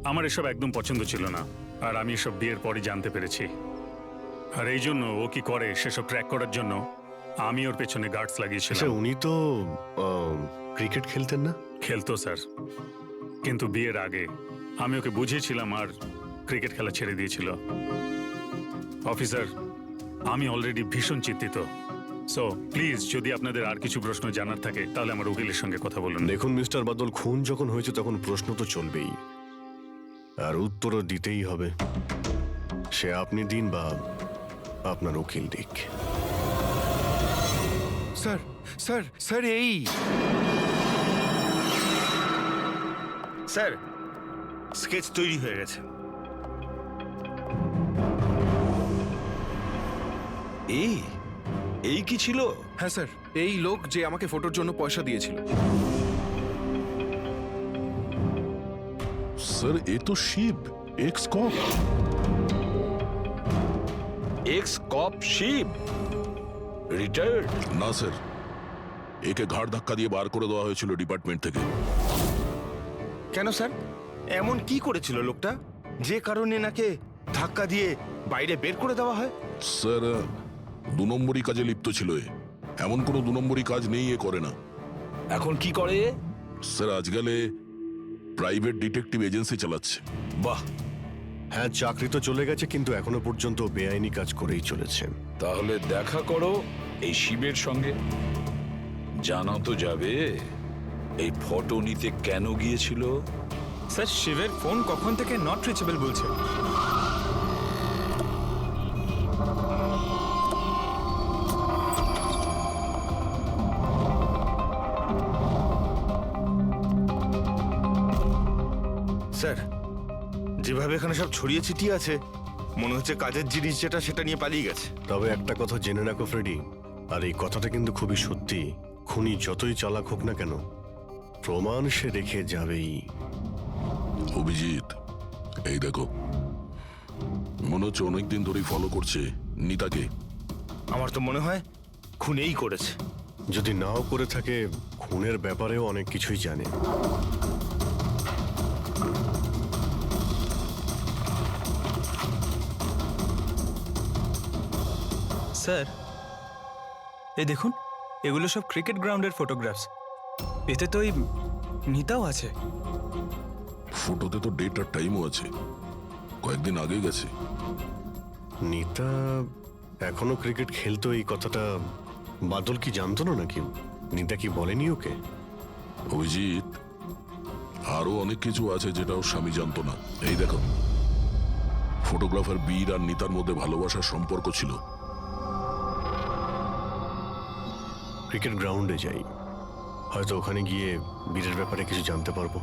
আমার এসব একদম পছন্দ ছিল না, আর আমি এসব বিয়ের পরই জানতে পেরেছি। আর এই জন্য ও কি করে সেসব ট্র্যাক করার জন্য আমি ওর পেছনে গার্ডস লাগিয়েছিলাম। আচ্ছা, উনি তো ক্রিকেট খেলতেন না? খেলতো স্যার, কিন্তু বিয়ের আগে আমি ওকে বুঝিয়েছিলাম আর ক্রিকেট খেলা ছেড়ে দিয়েছিল। অফিসার, আমি অলরেডি ভীষণ চিন্তিত। সো প্লিজ, যদি আপনাদের আর কিছু প্রশ্ন জানার থাকে তাহলে আমার উকিলের সঙ্গে কথা বলুন। দেখুন মিস্টার বাদল, খুন যখন হয়েছে তখন প্রশ্ন তো চলবেই, আর উত্তরও দিতেই হবে। সে আপনি দিন বা আপনার উকিল দিক। স্যার স্যার স্যার, এই স্যার স্কেচ তৈরি হয়ে গেছে। এই কি ছিল? হ্যাঁ স্যার, এই লোক যে আমাকে ফটোর জন্য পয়সা দিয়েছিল। স্যার এ তো শিব, এক্স কপ। এক্স কপ শিব রিটায়ার্ড? না স্যার, একে ঘাড় ধাক্কা দিয়ে বার করে দেওয়া হয়েছিল ডিপার্টমেন্ট থেকে। কেন স্যার, এমন কি করেছিল লোকটা যে কারণে নাকে ধাক্কা দিয়ে বাইরে বের করে দেওয়া হয়? স্যার 2 নম্বরই কাজে লিপ্ত ছিল এ। এমন কোনো 2 নম্বরই কাজ নেই এ করে না। এখন কি করে? স্যার আজকালে প্রাইভেট ডিটেকটিভ এজেন্সি চালাচ্ছে। বাহ, হ্যাঁ চাকরি তো চলে গেছে, কিন্তু এখনো পর্যন্ত বেআইনি কাজ করেই চলেছে। তাহলে দেখা করো এই শিবের সঙ্গে, জানা তো যাবে এই ফটো নিতে কেন গিয়েছিল। স্যার শিবের ফোন কখন থেকে নট রিচেবল বলছে। স্যার যেভাবে এখানে সব ছড়িয়ে ছিটিয়ে আছে, মনে হচ্ছে কাজের জিনিস যেটা সেটা নিয়ে পালিয়ে গেছে। তবে একটা কথা জেনে রাখো ফ্রেডি, আর এই কথাটা কিন্তু খুবই সত্যি, খুনি যতই চালাক হোক না কেন, প্রমাণ সে রেখে যাবেই। অভিজিৎ, এই দেখো, মনে হচ্ছে অনেকদিন ধরেই ফলো করছে নিতাকে। আমার তো মনে হয় খুনেই করেছে। যদি নাও করে থাকে, খুনের ব্যাপারেও অনেক কিছুই জানে। স্যার এই দেখুন, এগুলো সব ক্রিকেট গ্রাউন্ডের ফটোগ্রাফস। এতে তো এই নিতাও আছে। ফটোতে তো ডেট আর টাইমও আছে, কয়েকদিন আগে গেছে। নিতা এখনো ক্রিকেট খেলতো, এই কথাটা বাদল কি জানতো না নাকি? নিতা কি বলেনি ওকে? অভিজিৎ, আরো অনেক কিছু আছে যেটা ওর স্বামী জানতো না। এই দেখো, ফটোগ্রাফার বীর আর নিতার মধ্যে ভালোবাসার সম্পর্ক ছিল। ক্রিকেট গ্রাউন্ডে যাই, হয়তো ওখানে গিয়ে বীরের ব্যাপারে কিছু জানতে পারবো।